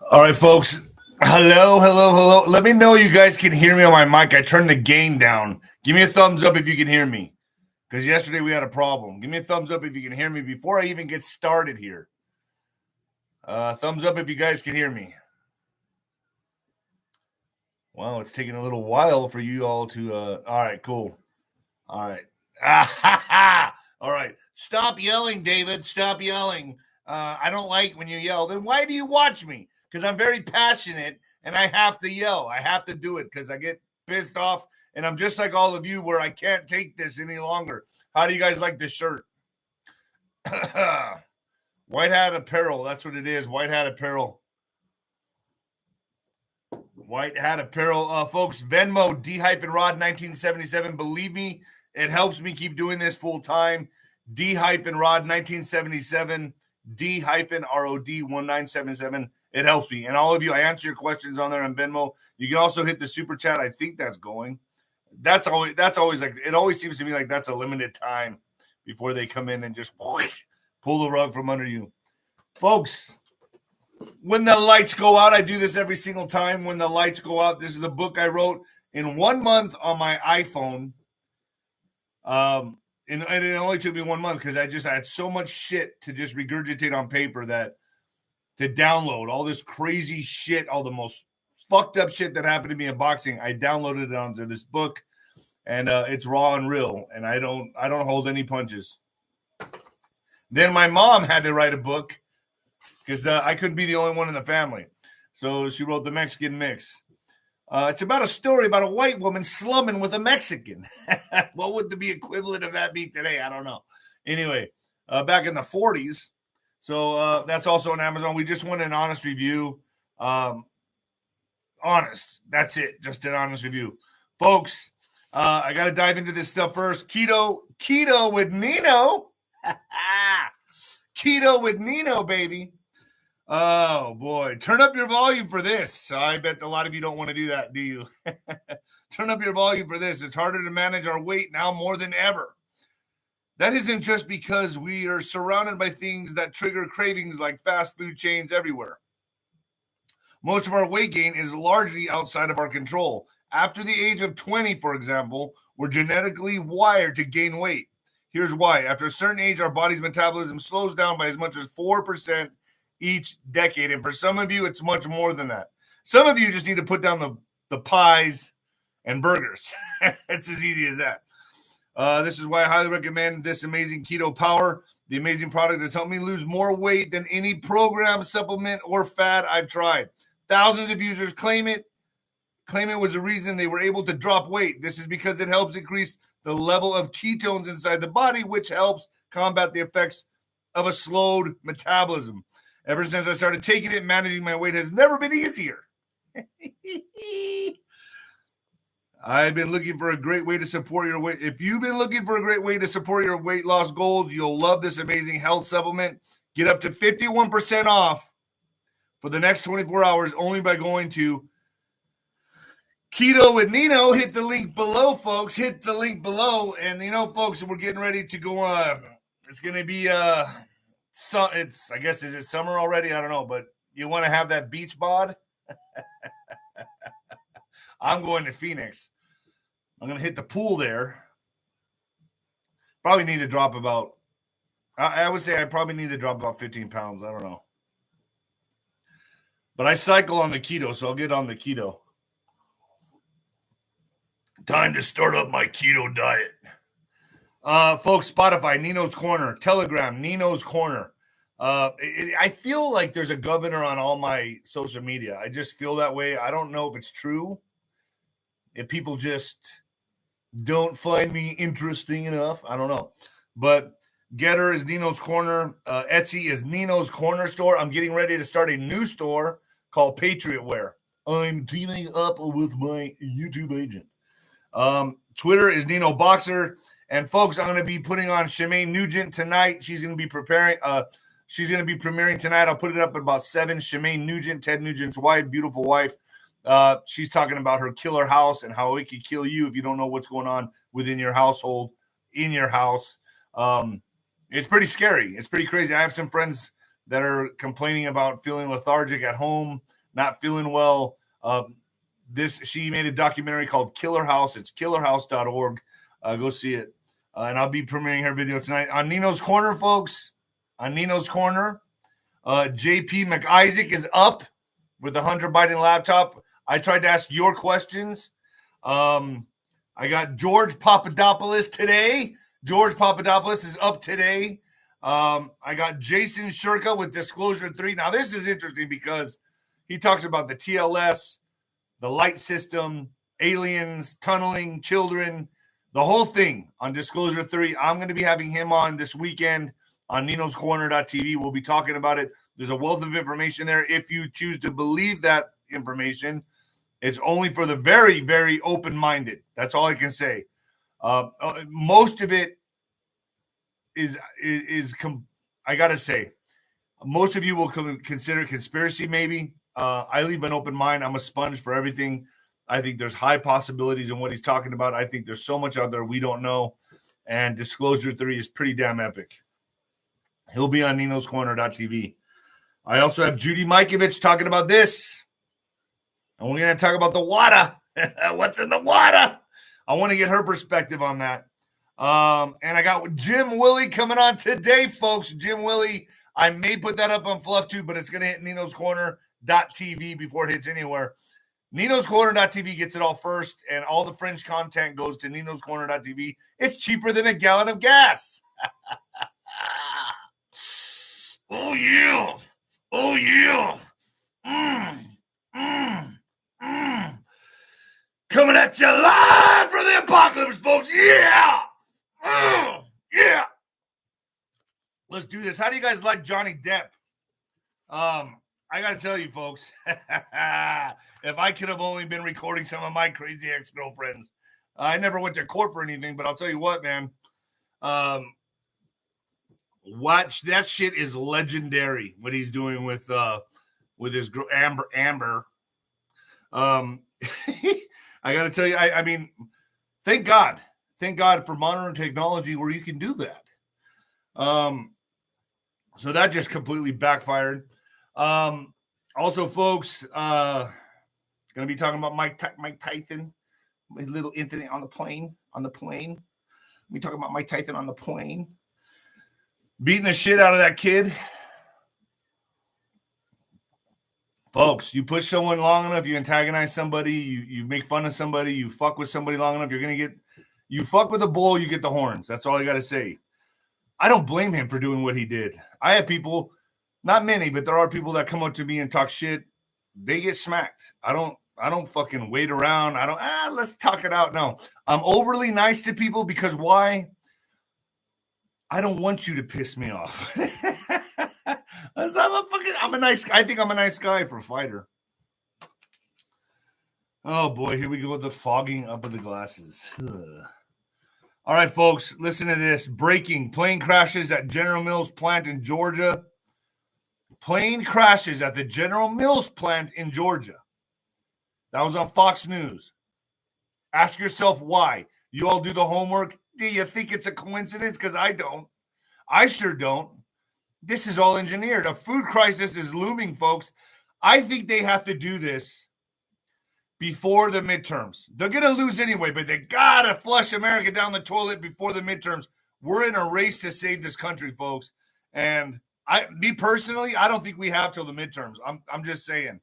All right, folks. Hello, hello, hello. Let me know you guys can hear me on my mic. I turned the gain down. Give me a thumbs up if you can hear me, because yesterday we had a problem. Give me a thumbs up if you can hear me before I even get started here. Thumbs up if you guys can hear me. Well, it's taking a little while for you all to. All right, cool. All right. All right. Stop yelling, David. Stop yelling. I don't like when you yell. Then why do you watch me? Because I'm very passionate and I have to yell. I have to do it because I get pissed off. And I'm just like all of you where I can't take this any longer. How do you guys like this shirt? White Hat Apparel. That's what it is. White Hat Apparel. White Hat Apparel. Folks, Venmo, D-Rod 1977. Believe me, it helps me keep doing this full time. D-Rod 1977. D-ROD 1977. It helps me. And all of you, I answer your questions on there on Venmo. You can also hit the super chat. I think that's going. That's always like, it always seems to me like that's a limited time before they come in and just pull the rug from under you. Folks, when the lights go out, I do this every single time. When the lights go out, this is the book I wrote in 1 month on my iPhone. And it only took me 1 month because I had so much shit to just regurgitate on paper that to download all this crazy shit, all the most fucked up shit that happened to me in boxing. I downloaded it onto this book, and it's raw and real, and I don't hold any punches. Then my mom had to write a book because I couldn't be the only one in the family. So she wrote The Mexican Mix. It's about a story about a white woman slumming with a Mexican. What would the equivalent of that be today? I don't know. Anyway, back in the 40s. So that's also on Amazon. We just want an honest review. Honest. That's it. Just an honest review. Folks, I got to dive into this stuff first. Keto with NINO. Keto with NINO, baby. Oh, boy. Turn up your volume for this. I bet a lot of you don't want to do that, do you? Turn up your volume for this. It's harder to manage our weight now more than ever. That isn't just because we are surrounded by things that trigger cravings like fast food chains everywhere. Most of our weight gain is largely outside of our control. After the age of 20, for example, we're genetically wired to gain weight. Here's why. After a certain age, our body's metabolism slows down by as much as 4% each decade. And for some of you, it's much more than that. Some of you just need to put down the pies and burgers. It's as easy as that. This is why I highly recommend this amazing keto power. The amazing product has helped me lose more weight than any program, supplement, or fad I've tried. Thousands of users claim it was the reason they were able to drop weight. This is because it helps increase the level of ketones inside the body, which helps combat the effects of a slowed metabolism. Ever since I started taking it, managing my weight has never been easier. I've been looking for a great way to support your weight. If you've been looking for a great way to support your weight loss goals, you'll love this amazing health supplement. Get up to 51% off for the next 24 hours only by going to Keto with NINO. Hit the link below, folks. Hit the link below. And, folks, we're getting ready to go on. It's going to be, I guess, is it summer already? I don't know. But you want to have that beach bod? I'm going to Phoenix. I'm going to hit the pool there. Probably need to drop about, I would say I probably need to drop about 15 pounds. I don't know. But I cycle on the keto, so I'll get on the keto. Time to start up my keto diet. Folks, Spotify, Nino's Corner, Telegram, Nino's Corner. I feel like there's a governor on all my social media. I just feel that way. I don't know if it's true. If people just don't find me interesting enough, I don't know. But Getter is Nino's Corner. Etsy is Nino's Corner store. I'm getting ready to start a new store called Patriot Wear. I'm teaming up with my YouTube agent. Twitter is Nino Boxer. And folks, I'm going to be putting on Shemaine Nugent tonight. She's going to be preparing. She's going to be premiering tonight. I'll put it up at about 7. Shemaine Nugent, Ted Nugent's wife, beautiful wife. She's talking about her killer house and how it could kill you if you don't know what's going on within your household, in your house. It's pretty scary. It's pretty crazy. I have some friends that are complaining about feeling lethargic at home. not feeling well. She made a documentary called Killer House. It's killerhouse.org. Go see it. And I'll be premiering her video tonight on Nino's Corner, folks. On Nino's Corner. JP McIsaac is up with the Hunter Biden laptop. I tried to ask your questions. I got George Papadopoulos today. George Papadopoulos is up today. I got Jason Shurka with Disclosure 3. Now, this is interesting because he talks about the TLS, the light system, aliens, tunneling, children, the whole thing on Disclosure 3. I'm going to be having him on this weekend on ninoscorner.tv. We'll be talking about it. There's a wealth of information there. If you choose to believe that information, it's only for the very, very open-minded. That's all I can say. Most of it is I got to say, most of you will consider conspiracy maybe. I leave an open mind. I'm a sponge for everything. I think there's high possibilities in what he's talking about. I think there's so much out there we don't know. And Disclosure 3 is pretty damn epic. He'll be on ninoscorner.tv. I also have Judy Mikovich talking about this. And we're going to talk about the water. What's in the water? I want to get her perspective on that. And I got Jim Willie coming on today, folks. Jim Willie. I may put that up on Fluff too, but it's going to hit ninoscorner.tv before it hits anywhere. ninoscorner.tv gets it all first, and all the fringe content goes to ninoscorner.tv. It's cheaper than a gallon of gas. Oh, yeah. Oh, yeah. Coming at you live from the apocalypse, folks. Yeah. Yeah. Let's do this. How do you guys like Johnny Depp? I got to tell you, folks, if I could have only been recording some of my crazy ex-girlfriends. I never went to court for anything, but I'll tell you what, man. Watch that shit is legendary. What he's doing with his girl Amber. I got to tell you, I mean, thank God for modern technology where you can do that. So that just completely backfired. Also, folks, gonna be talking about Mike Tyson, little Anthony on the plane. We talking about Mike Tyson on the plane, beating the shit out of that kid. Folks, you push someone long enough, you antagonize somebody, you make fun of somebody, you fuck with somebody long enough, you fuck with a bull, you get the horns. That's all I got to say. I don't blame him for doing what he did. I have people, not many, but there are people that come up to me and talk shit. They get smacked. I don't fucking wait around. Let's talk it out. No, I'm overly nice to people because why? I don't want you to piss me off. I think I'm a nice guy for a fighter. Oh boy, here we go with the fogging up of the glasses. All right, folks, listen to this. Breaking: plane crashes at General Mills plant in Georgia. Plane crashes at the General Mills plant in Georgia. That was on Fox News. Ask yourself why. You all do the homework. Do you think it's a coincidence? Because I don't. I sure don't. This is all engineered. A food crisis is looming, folks. I think they have to do this before the midterms. They're going to lose anyway, but they got to flush America down the toilet before the midterms. We're in a race to save this country, folks. And me personally, I don't think we have till the midterms. I'm just saying.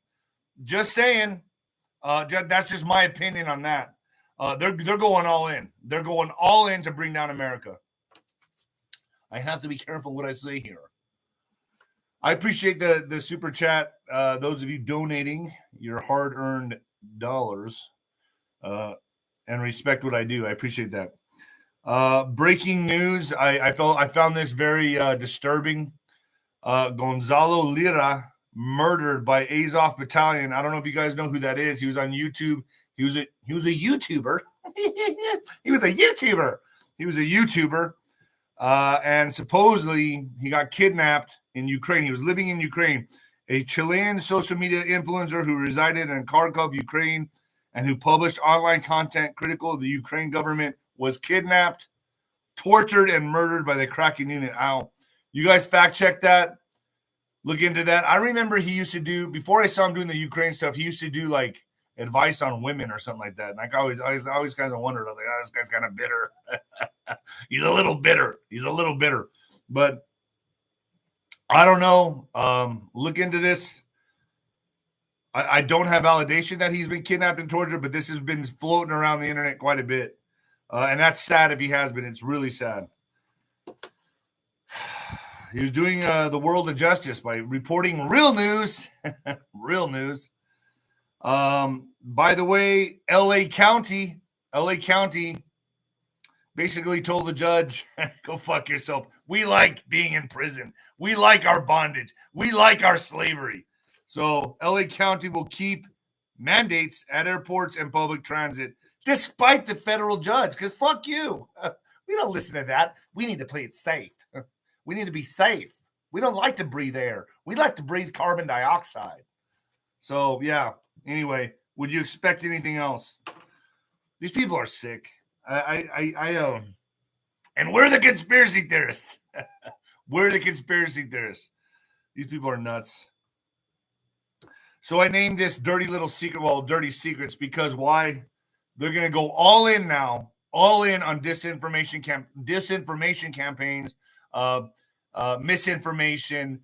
Just saying. That's just my opinion on that. They're going all in. They're going all in to bring down America. I have to be careful what I say here. I appreciate the super chat. Those of you donating your hard-earned dollars and respect what I do. I appreciate that. Breaking news. I found this very disturbing. Gonzalo Lira murdered by Azov Battalion. I don't know if you guys know who that is. He was on YouTube. He was a YouTuber. He was a YouTuber. And supposedly he got kidnapped in Ukraine. He was living in Ukraine. A Chilean social media influencer who resided in Kharkov, Ukraine, and who published online content critical of the Ukraine government was kidnapped, tortured, and murdered by the Kraken unit. Ow. You guys fact check that. Look into that. I remember he used to do, before I saw him doing the Ukraine stuff, he used to do like advice on women or something like that. And I always kind of wondered, I was like, oh, this guy's kind of bitter. He's a little bitter. But I don't know. Look into this. I don't have validation that he's been kidnapped and tortured, but this has been floating around the internet quite a bit. And that's sad if he has been. It's really sad. He was doing the world a justice by reporting real news. Real news. By the way, LA County basically told the judge, go fuck yourself. We like being in prison. We like our bondage. We like our slavery. So LA County will keep mandates at airports and public transit despite the federal judge, because fuck you. We don't listen to that. We need to play it safe. We need to be safe. We don't like to breathe air. We like to breathe carbon dioxide. So, yeah. Anyway, would you expect anything else? These people are sick. And we're the conspiracy theorists. We're the conspiracy theorists. These people are nuts. So I named this Dirty Little Secret, Dirty Secrets, because why? They're going to go all in now, all in on disinformation campaigns, misinformation,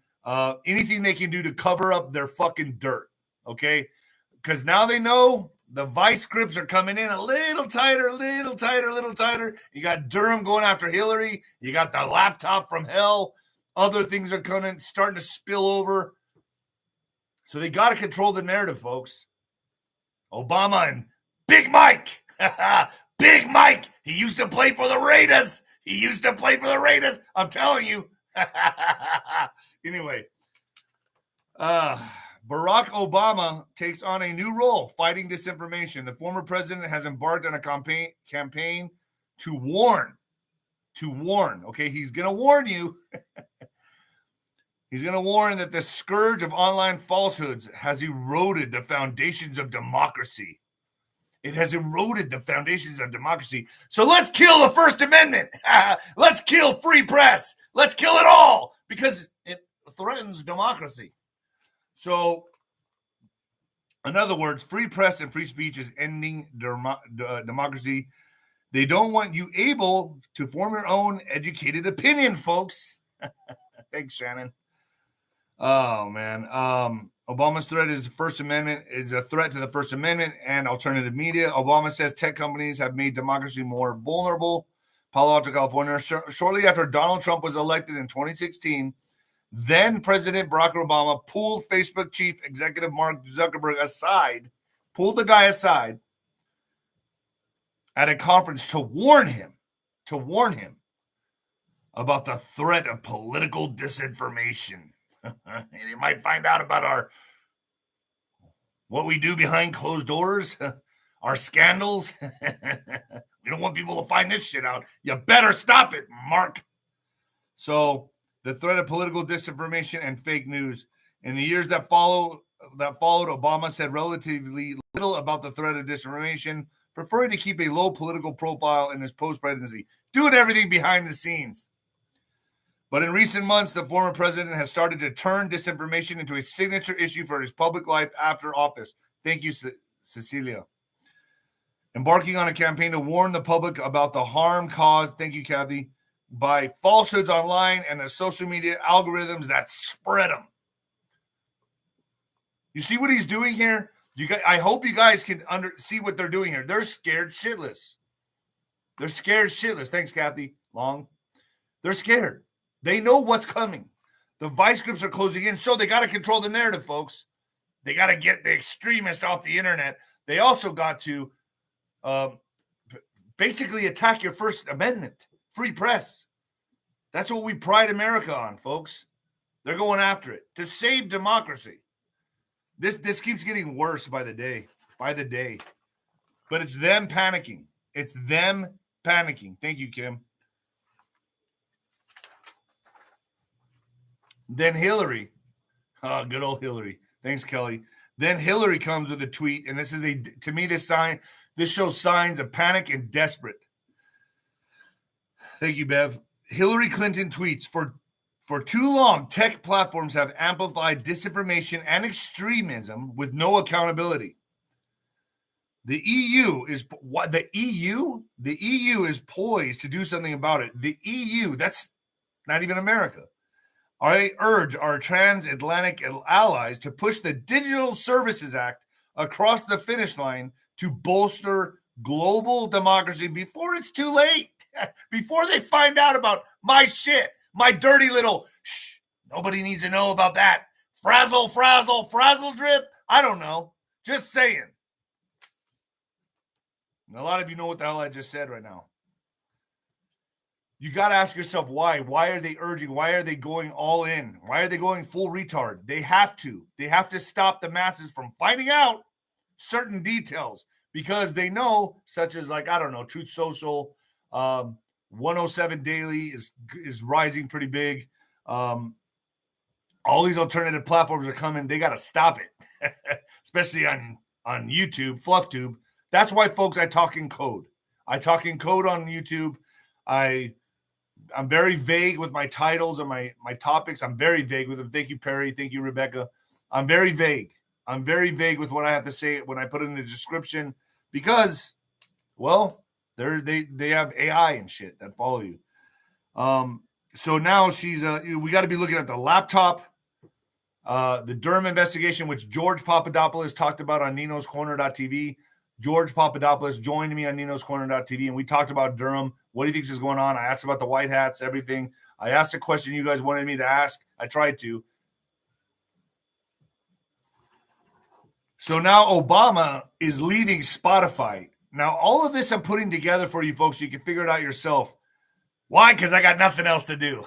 anything they can do to cover up their fucking dirt, okay? Because now they know the vice grips are coming in a little tighter. You got Durham going after Hillary. You got the laptop from hell. Other things are starting to spill over. So they got to control the narrative, folks. Obama and Big Mike. Big Mike. He used to play for the Raiders. I'm telling you. Anyway. Barack Obama takes on a new role fighting disinformation. The former president has embarked on a campaign to warn. Okay, he's going to warn you. He's going to warn that the scourge of online falsehoods has eroded the foundations of democracy. It has eroded the foundations of democracy. So let's kill the First Amendment. Let's kill free press. Let's kill it all because it threatens democracy. So, in other words, free press and free speech is ending democracy. They don't want you able to form your own educated opinion, folks. Thanks, Shannon. Oh, man. Obama's threat is First Amendment is a threat to the First Amendment and alternative media. Obama says tech companies have made democracy more vulnerable. Palo Alto, California. Shortly after Donald Trump was elected in 2016, then President Barack Obama pulled Facebook chief executive Mark Zuckerberg aside, pulled the guy aside at a conference to warn him about the threat of political disinformation. And you might find out about what we do behind closed doors, our scandals. We don't want people to find this shit out. You better stop it, Mark. So the threat of political disinformation and fake news. In the years that followed, Obama said relatively little about the threat of disinformation, preferring to keep a low political profile in his post-presidency, doing everything behind the scenes. But in recent months, the former president has started to turn disinformation into a signature issue for his public life after office. Thank you, Cecilia. Embarking on a campaign to warn the public about the harm caused, thank you, Kathy, by falsehoods online and the social media algorithms that spread them. You see what he's doing here? I hope you guys can see what they're doing here. They're scared shitless. Thanks, Kathy Long. They're scared. They know what's coming. The vice grips are closing in, so they got to control the narrative, folks. They got to get the extremists off the internet. They also got to basically attack your First Amendment, free press. That's what we pride America on, folks. They're going after it to save democracy. This keeps getting worse by the day. But it's them panicking. Thank you, Kim. Then Hillary. Oh, good old Hillary. Thanks, Kelly. Then Hillary comes with a tweet, and this shows signs of panic and desperate. Thank you, Bev. Hillary Clinton tweets, for For too long, tech platforms have amplified disinformation and extremism with no accountability. The EU is what the EU? The EU is poised to do something about it. The EU, that's not even America. I urge our transatlantic allies to push the Digital Services Act across the finish line to bolster global democracy before it's too late, before they find out about my shit, my dirty little, nobody needs to know about that. Frazzle drip. I don't know. Just saying. And a lot of you know what the hell I just said right now. You got to ask yourself why. Why are they urging? Why are they going all in? Why are they going full retard? They have to. They have to stop the masses from finding out certain details because they know, such as like, I don't know, Truth Social, 107 Daily is rising pretty big. All these alternative platforms are coming. They got to stop it, especially on YouTube, FluffTube. That's why, folks, I talk in code. I talk in code on YouTube. I'm very vague with my titles and my topics. I'm very vague with them. Thank you, Perry. Thank you, Rebecca. I'm very vague. I'm very vague with what I have to say when I put it in the description because, well, they have AI and shit that follow you. So now we got to be looking at the laptop, the Durham investigation, which George Papadopoulos talked about on Nino's Corner.tv. George Papadopoulos joined me on Nino's Corner.tv, and we talked about Durham. What do you think is going on? I asked about the white hats, everything. I asked a question you guys wanted me to ask. I tried to. So now Obama is leaving Spotify. Now, all of this I'm putting together for you folks so you can figure it out yourself. Why? Because I got nothing else to do.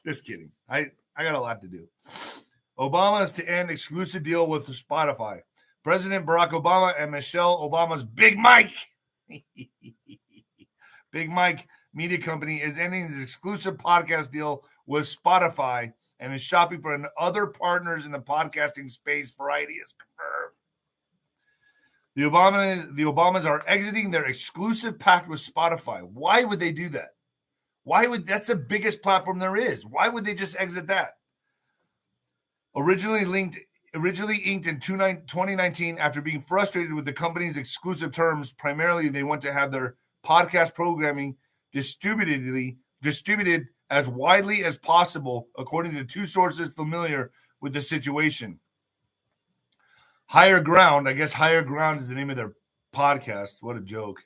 Just kidding. I got a lot to do. Obama is to end exclusive deal with Spotify. President Barack Obama and Michelle Obama's Big Mike, Big Mike Media Company is ending his exclusive podcast deal with Spotify and is shopping for other partners in the podcasting space. Variety is confirmed. The Obamas are exiting their exclusive pact with Spotify. Why would they do that? That's the biggest platform there is. Why would they just exit that? Originally inked in 2019 after being frustrated with the company's exclusive terms. Primarily, they want to have their podcast programming distributed as widely as possible, according to two sources familiar with the situation. Higher Ground, I guess Higher Ground is the name of their podcast. What a joke.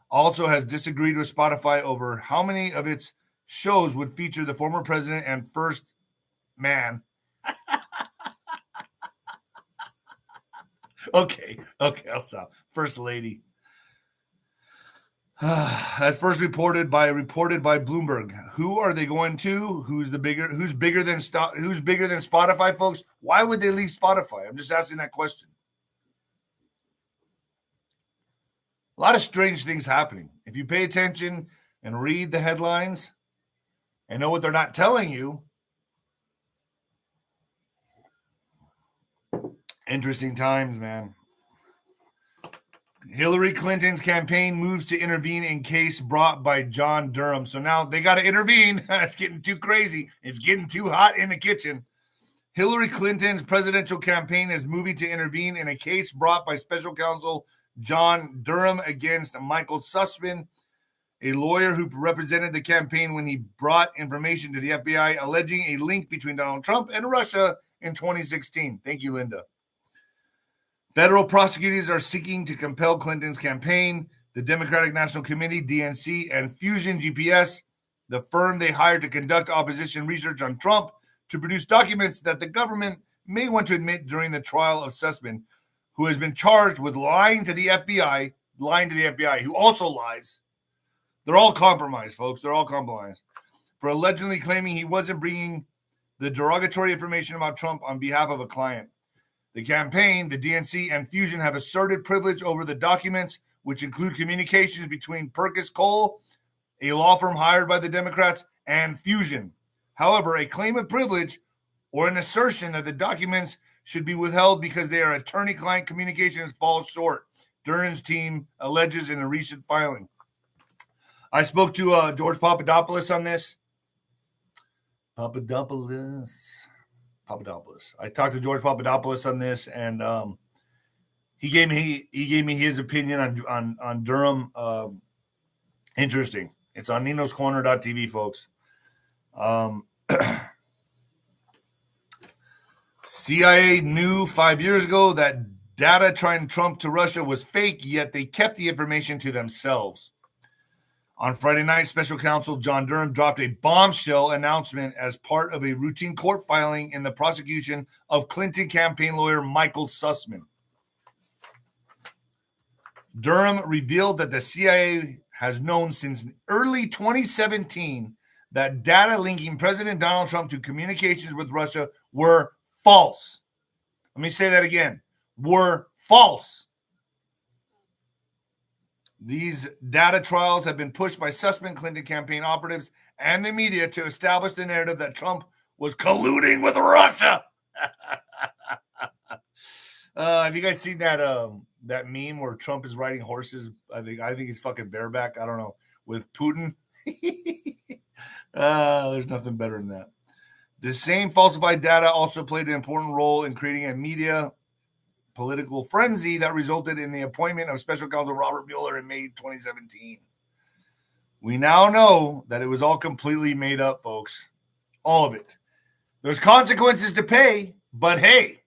Also has disagreed with Spotify over how many of its shows would feature the former president and first man. Okay, I'll stop. First lady. As first reported by Bloomberg. Who are they going to? Who's bigger than Spotify, folks? Why would they leave Spotify? I'm just asking that question. A lot of strange things happening. If you pay attention and read the headlines and know what they're not telling you, interesting times, man. Hillary Clinton's campaign moves to intervene in case brought by John Durham. So now they got to intervene. It's getting too crazy. It's getting too hot in the kitchen. Hillary Clinton's presidential campaign is moving to intervene in a case brought by special counsel John Durham against Michael Sussman, a lawyer who represented the campaign when he brought information to the FBI alleging a link between Donald Trump and Russia in 2016. Thank you, Linda. Federal prosecutors are seeking to compel Clinton's campaign, the Democratic National Committee, DNC, and Fusion GPS, the firm they hired to conduct opposition research on Trump, to produce documents that the government may want to admit during the trial of Sussman, who has been charged with lying to the FBI, who also lies. They're all compromised, folks. They're all compromised. For allegedly claiming he wasn't bringing the derogatory information about Trump on behalf of a client. The campaign, the DNC, and Fusion have asserted privilege over the documents, which include communications between Perkins Cole, a law firm hired by the Democrats, and Fusion. However, a claim of privilege or an assertion that the documents should be withheld because they are attorney-client communications falls short, Durham's team alleges in a recent filing. I spoke to George Papadopoulos on this. Papadopoulos. I talked to George Papadopoulos on this, and he gave me his opinion on Durham. Interesting. It's on ninoscorner.tv, folks. CIA knew 5 years ago that data trying Trump to Russia was fake, yet they kept the information to themselves. On Friday night, Special Counsel John Durham dropped a bombshell announcement as part of a routine court filing in the prosecution of Clinton campaign lawyer Michael Sussman. Durham revealed that the CIA has known since early 2017 that data linking President Donald Trump to communications with Russia were false. Let me say that again. Were false. These data trials have been pushed by Sussman Clinton campaign operatives and the media to establish the narrative that Trump was colluding with Russia. Have you guys seen that meme where Trump is riding horses? I think he's fucking bareback. I don't know, with Putin. There's nothing better than that. The same falsified data also played an important role in creating a media political frenzy that resulted in the appointment of Special Counsel Robert Mueller in May 2017. We now know that it was all completely made up, folks. All of it. There's consequences to pay, but hey,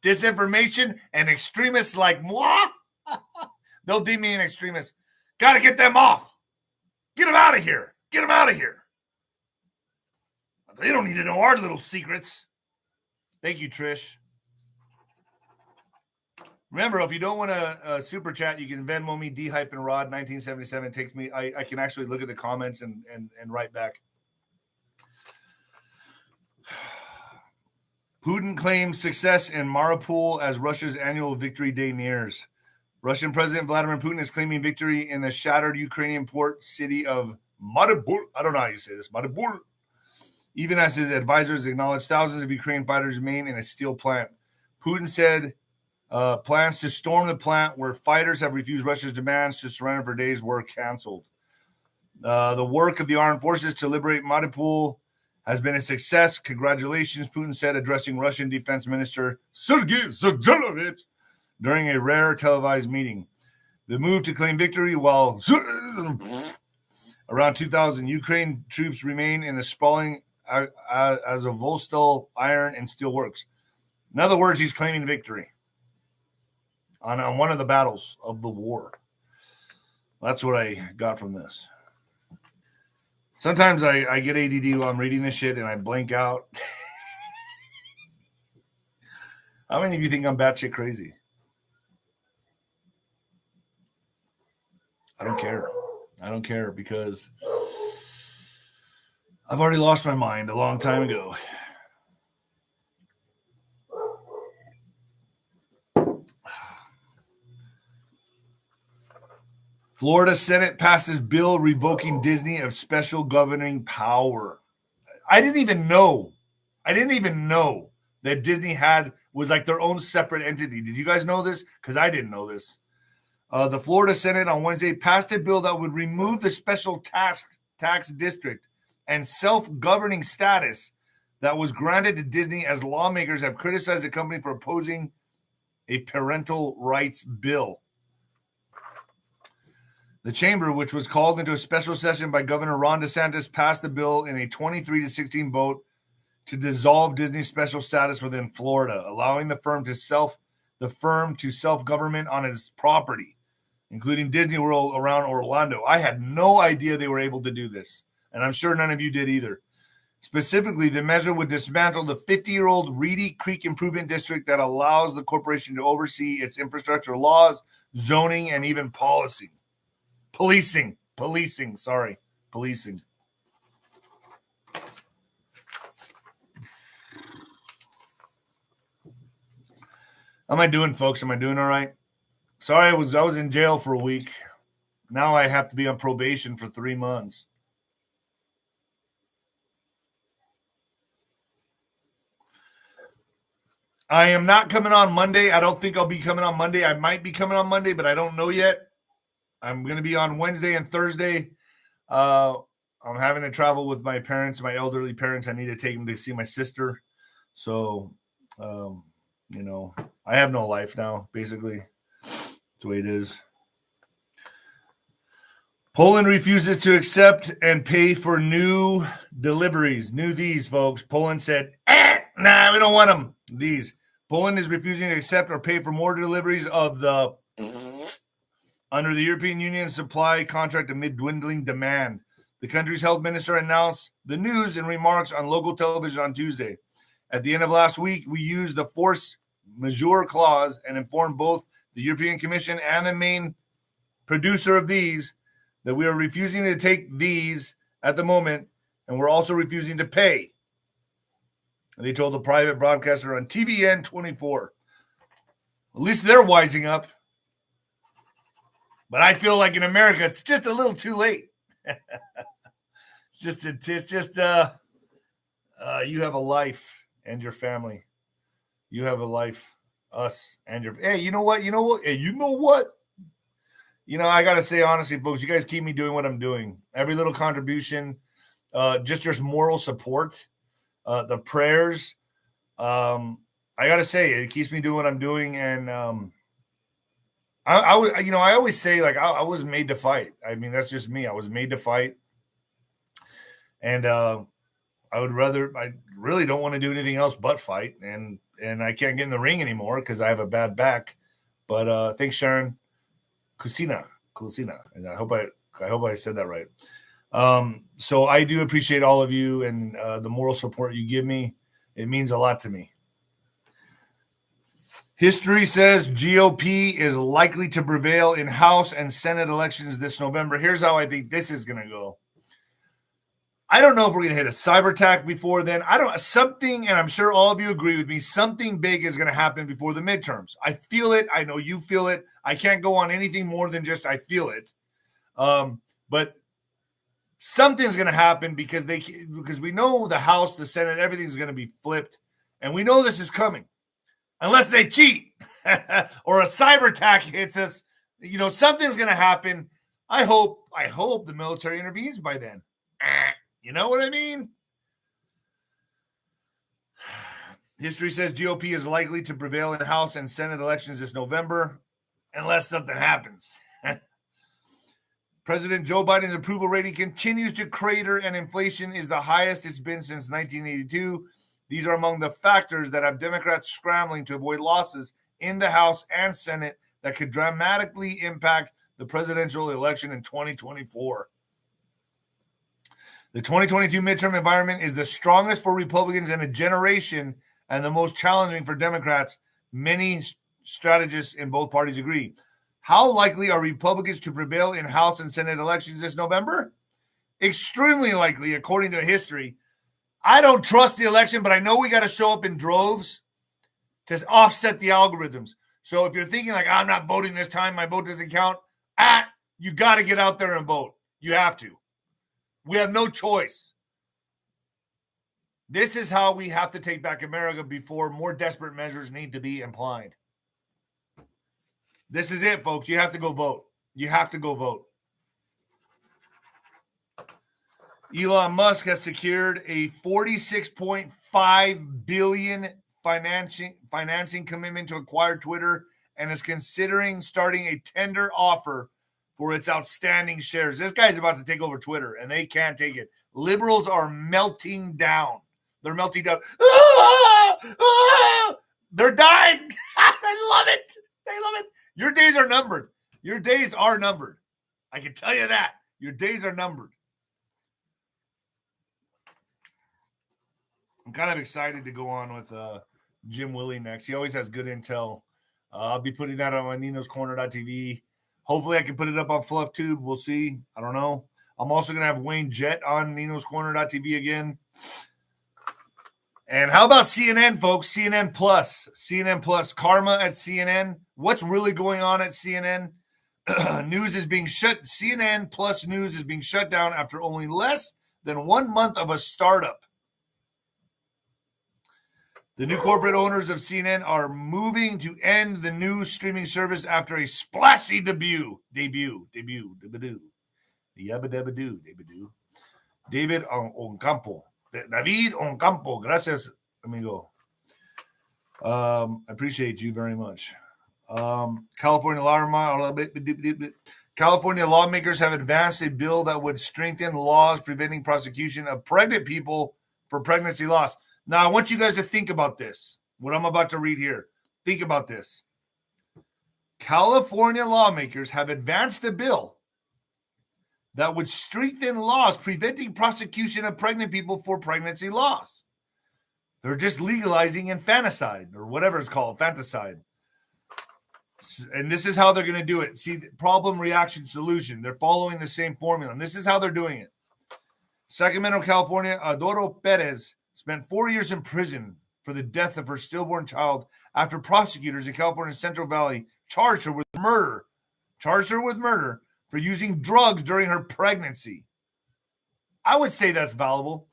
disinformation and extremists like moi, they'll deem me an extremist. Got to get them off. Get them out of here. Get them out of here. They don't need to know our little secrets. Thank you, Trish. Remember, if you don't want to super chat, you can Venmo me D-Rod 1977. It takes me, I can actually look at the comments and write back. Putin claims success in Mariupol as Russia's annual Victory Day nears. Russian President Vladimir Putin is claiming victory in the shattered Ukrainian port city of Mariupol. I don't know how you say this. Mariupol. Even as his advisors acknowledged thousands of Ukrainian fighters remain in a steel plant. Putin said plans to storm the plant where fighters have refused Russia's demands to surrender for days were canceled. The work of the armed forces to liberate Mariupol has been a success. Congratulations, Putin said, addressing Russian Defense Minister Sergei Zadornovich during a rare televised meeting. The move to claim victory while around 2,000 Ukraine troops remain in the sprawling Azovstal iron and steel works. In other words, he's claiming victory on one of the battles of the war. That's what I got from this. Sometimes I get ADD while I'm reading this shit and I blank out. How many of you think I'm batshit crazy? I don't care. I don't care because I've already lost my mind a long time ago. Florida Senate passes bill revoking Disney of special governing power. I didn't even know that Disney was like their own separate entity. Did you guys know this? Because I didn't know this. The Florida Senate on Wednesday passed a bill that would remove the special tax district and self-governing status that was granted to Disney, as lawmakers have criticized the company for opposing a parental rights bill. The chamber, which was called into a special session by Governor Ron DeSantis, passed the bill in a 23-16 vote to dissolve Disney's special status within Florida, allowing the firm to self-government on its property, including Disney World around Orlando. I had no idea they were able to do this, and I'm sure none of you did either. Specifically, the measure would dismantle the 50-year-old Reedy Creek Improvement District that allows the corporation to oversee its infrastructure laws, zoning, and even policing. Policing. How am I doing, folks? Am I doing all right? Sorry, I was in jail for a week. Now I have to be on probation for 3 months. I am not coming on Monday. I don't think I'll be coming on Monday. I might be coming on Monday, but I don't know yet. I'm going to be on Wednesday and Thursday. I'm having to travel with my parents, my elderly parents. I need to take them to see my sister. So, I have no life now, basically. That's the way it is. Poland refuses to accept and pay for new deliveries. These, folks. Poland said, nah, we don't want them. These. Poland is refusing to accept or pay for more deliveries of the under the European Union supply contract amid dwindling demand. The country's health minister announced the news in remarks on local television on Tuesday. At the end of last week, we used the force majeure clause and informed both the European Commission and the main producer of these that we are refusing to take these at the moment, and we're also refusing to pay. They told the private broadcaster on TVN 24. At least they're wising up. But I feel like in America, it's just a little too late. It's just you have a life and your family. You have a life, us and your. Hey, you know what? Hey, you know what? I got to say, honestly, folks, you guys keep me doing what I'm doing. Every little contribution, just your moral support, the prayers. I got to say, it keeps me doing what I'm doing. And I always say, like, I was made to fight. I mean, that's just me. I was made to fight. And I really don't want to do anything else but fight. And I can't get in the ring anymore because I have a bad back. But thanks, Sharon. Kusina. And I hope I said that right. So I do appreciate all of you and the moral support you give me. It means a lot to me. History says GOP is likely to prevail in House and Senate elections this November. Here's how I think this is going to go. I don't know if we're going to hit a cyber attack before then. And I'm sure all of you agree with me, something big is going to happen before the midterms. I feel it. I know you feel it. I can't go on anything more than just I feel it. But something's going to happen because we know the House, the Senate, everything's going to be flipped. And we know this is coming. Unless they cheat or a cyber attack hits us, something's going to happen. I hope the military intervenes by then. You know what I mean? History says GOP is likely to prevail in House and Senate elections this November unless something happens. President Joe Biden's approval rating continues to crater and inflation is the highest it's been since 1982. These are among the factors that have Democrats scrambling to avoid losses in the House and Senate that could dramatically impact the presidential election in 2024. The 2022 midterm environment is the strongest for Republicans in a generation and the most challenging for Democrats. Many strategists in both parties agree. How likely are Republicans to prevail in House and Senate elections this November? Extremely likely, according to history. I don't trust the election, but I know we got to show up in droves to offset the algorithms. So if you're thinking like, I'm not voting this time, my vote doesn't count, you got to get out there and vote. You have to. We have no choice. This is how we have to take back America before more desperate measures need to be applied. This is it, folks. You have to go vote. You have to go vote. Elon Musk has secured a $46.5 billion financing commitment to acquire Twitter and is considering starting a tender offer for its outstanding shares. This guy's about to take over Twitter, and they can't take it. Liberals are melting down. They're melting down. They're dying. They love it. They love it. Your days are numbered. Your days are numbered. I can tell you that. Your days are numbered. I'm kind of excited to go on with Jim Willie next. He always has good intel. I'll be putting that on my Nino's Corner.tv. Hopefully I can put it up on FluffTube. We'll see. I don't know. I'm also going to have Wayne Jett on Nino's Corner.tv again. And how about CNN, folks? CNN Plus, Karma at CNN. What's really going on at CNN? News is being shut. CNN Plus News is being shut down after only less than 1 month of a startup. The new corporate owners of CNN are moving to end the new streaming service after a splashy debut. David Oncampo. David Oncampo. Gracias, amigo. I appreciate you very much. California lawmakers have advanced a bill that would strengthen laws preventing prosecution of pregnant people for pregnancy loss. Now, I want you guys to think about this, what I'm about to read here. Think about this. California lawmakers have advanced a bill that would strengthen laws preventing prosecution of pregnant people for pregnancy loss. They're just legalizing infanticide or whatever it's called, fanticide. And this is how they're going to do it. See, problem, reaction, solution. They're following the same formula, and this is how they're doing it. Sacramento, California, Adoro Perez spent 4 years in prison for the death of her stillborn child after prosecutors in California's Central Valley charged her with murder for using drugs during her pregnancy. I would say that's viable.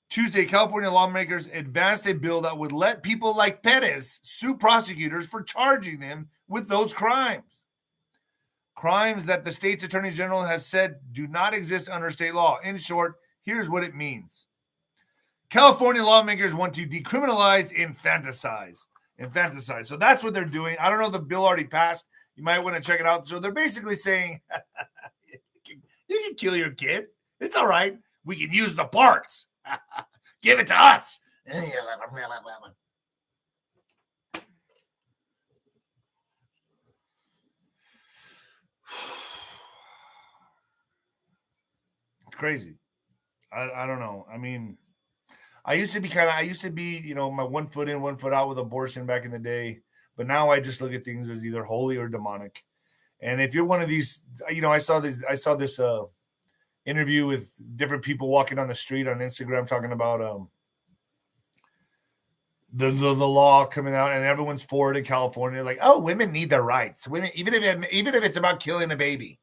Tuesday, California lawmakers advanced a bill that would let people like Perez sue prosecutors for charging them with those crimes. Crimes that the state's attorney general has said do not exist under state law. In short, here's what it means. California lawmakers want to decriminalize infanticide. So that's what they're doing. I don't know if the bill already passed. You might want to check it out. So they're basically saying, you can kill your kid. It's all right. We can use the parts. Give it to us. It's crazy. I don't know. I mean, I used to be, my 1 foot in, 1 foot out with abortion back in the day. But now I just look at things as either holy or demonic. And if you're one of these, I saw this interview with different people walking on the street on Instagram talking about the law coming out, and everyone's for it in California. Like, oh, women need their rights. Women, even if it's about killing a baby,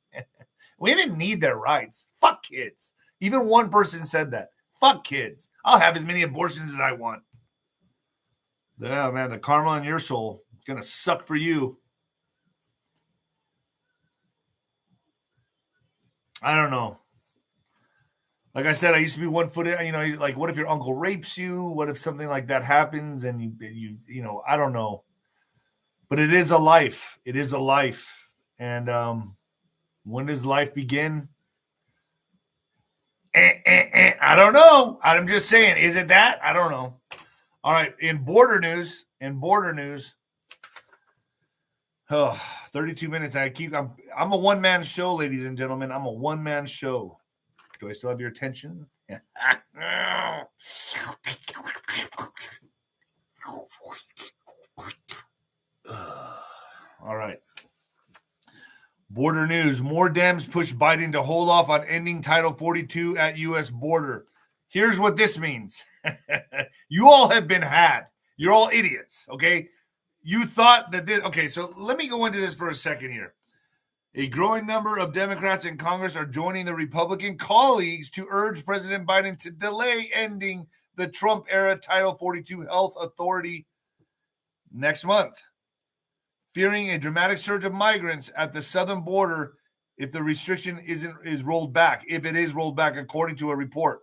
women need their rights. Fuck kids. Even one person said that. Fuck kids. I'll have as many abortions as I want. Yeah, man, the karma on your soul is gonna suck for you. I don't know. Like I said, I used to be 1 foot in, like what if your uncle rapes you? What if something like that happens and you I don't know. But it is a life. It is a life. And when does life begin? I don't know. I'm just saying, is it that? I don't know. All right, in border news, 32 minutes. I'm a one-man show, ladies and gentlemen. I'm a one-man show. Do I still have your attention? All right. Border news. More Dems push Biden to hold off on ending Title 42 at U.S. border. Here's what this means. You all have been had. You're all idiots, okay? You thought that this... Okay, so let me go into this for a second here. A growing number of Democrats in Congress are joining their Republican colleagues to urge President Biden to delay ending the Trump-era Title 42 Health Authority next month, fearing a dramatic surge of migrants at the southern border if the restriction is rolled back, if it is rolled back, according to a report.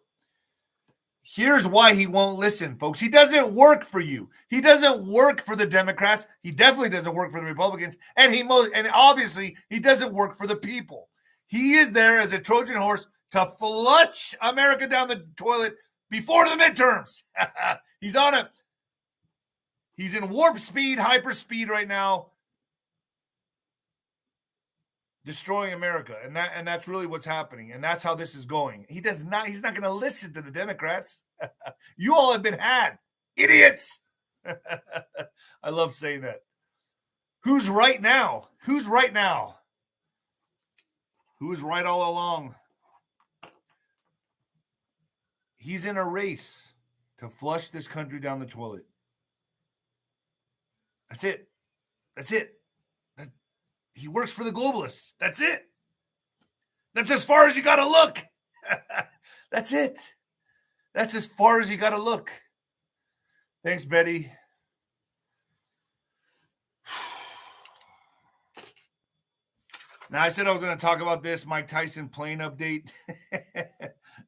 Here's why he won't listen, folks. He doesn't work for you. He doesn't work for the Democrats. He definitely doesn't work for the Republicans. And obviously, he doesn't work for the people. He is there as a Trojan horse to flush America down the toilet before the midterms. He's in warp speed, hyper speed right now, destroying America. And that's really what's happening. And that's how this is going. He's not going to listen to the Democrats. You all have been had. Idiots. I love saying that. Who's right now? Who's right now? Who was right all along? He's in a race to flush this country down the toilet. That's it. That's it. He works for the globalists. That's it. That's as far as you got to look. That's it. That's as far as you got to look. Thanks, Betty. Now, I said I was going to talk about this Mike Tyson plane update.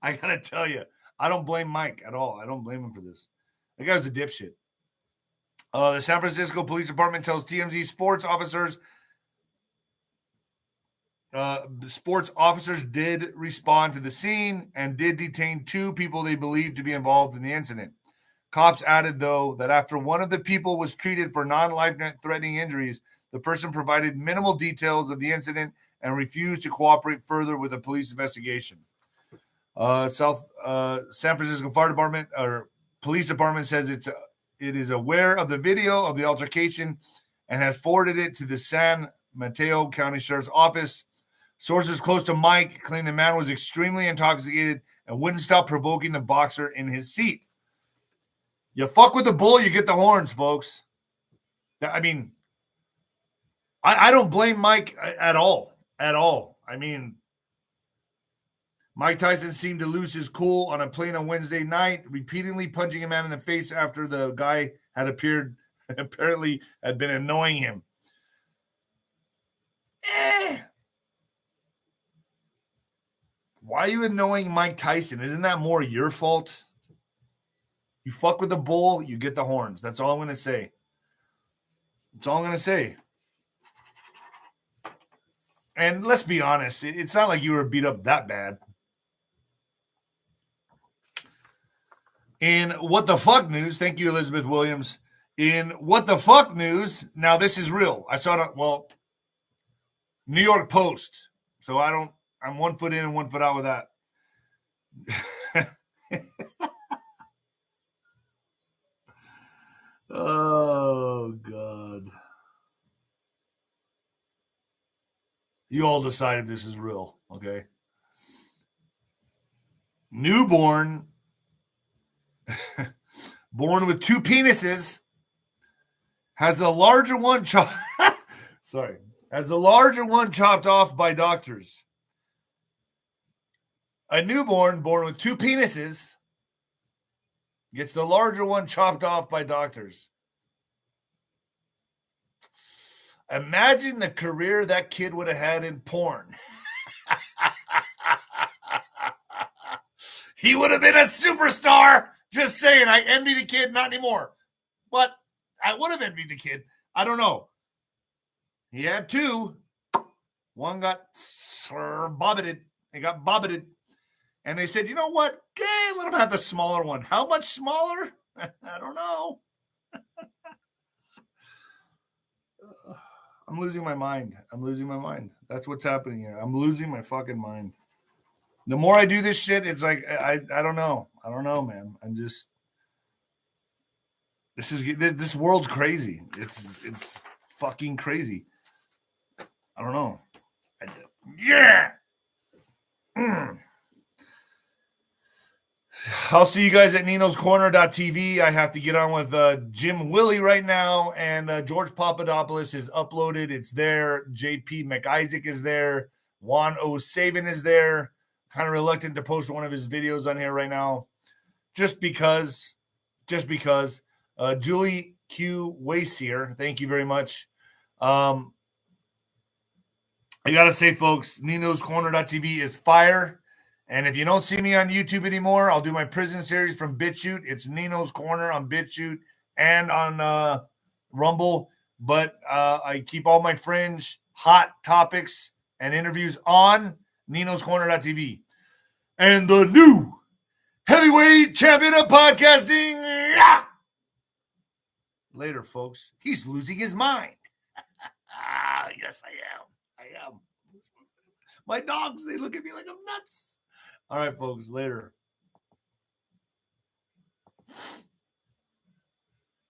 I got to tell you, I don't blame Mike at all. I don't blame him for this. The guy was a dipshit. The San Francisco Police Department tells TMZ sports officers did respond to the scene and did detain 2 people they believe to be involved in the incident. Cops added, though, that after one of the people was treated for non-life-threatening injuries, the person provided minimal details of the incident and refused to cooperate further with the police investigation. San Francisco Fire Department or Police Department says it is aware of the video of the altercation and has forwarded it to the San Mateo County Sheriff's Office. Sources close to Mike claim the man was extremely intoxicated and wouldn't stop provoking the boxer in his seat. You fuck with the bull, you get the horns, folks. I mean, I don't blame Mike at all. At all. I mean, Mike Tyson seemed to lose his cool on a plane on Wednesday night, repeatedly punching a man in the face after the guy had apparently had been annoying him. Why are you annoying Mike Tyson? Isn't that more your fault? You fuck with the bull, you get the horns. That's all I'm going to say. That's all I'm going to say. And let's be honest, it's not like you were beat up that bad. In What the Fuck news, thank you, Elizabeth Williams. In What the Fuck news, now this is real. I saw it, New York Post. So I'm 1 foot in and 1 foot out with that. Oh, God. You all decided this is real, okay? Newborn, born with 2 penises, has the larger one chopped off by doctors. A newborn born with 2 penises gets the larger one chopped off by doctors. Imagine the career that kid would have had in porn. He would have been a superstar. Just saying, I envy the kid, not anymore. But I would have envied the kid. I don't know. He had 2. One got bobbited. He got bobbited. And they said, you know what? Let him have the smaller one. How much smaller? I don't know. I'm losing my mind. That's what's happening here. I'm losing my fucking mind. The more I do this shit, it's like, I don't know. I don't know, man. This world's crazy. It's fucking crazy. I don't know. Yeah. I'll see you guys at ninoscorner.tv. I have to get on with Jim Willie right now, and George Papadopoulos is uploaded. It's there. JP McIsaac is there. Juan O'Savin is there. Kind of reluctant to post one of his videos on here right now, just because. Julie Q. Wayseer, thank you very much. I gotta say, folks, ninoscorner.tv is fire. And if you don't see me on YouTube anymore, I'll do my prison series from BitChute. It's Nino's Corner on BitChute and on Rumble. But I keep all my fringe hot topics and interviews on ninoscorner.tv. And the new heavyweight champion of podcasting. Later, folks. He's losing his mind. Yes, I am. My dogs, they look at me like I'm nuts. All right, folks, later.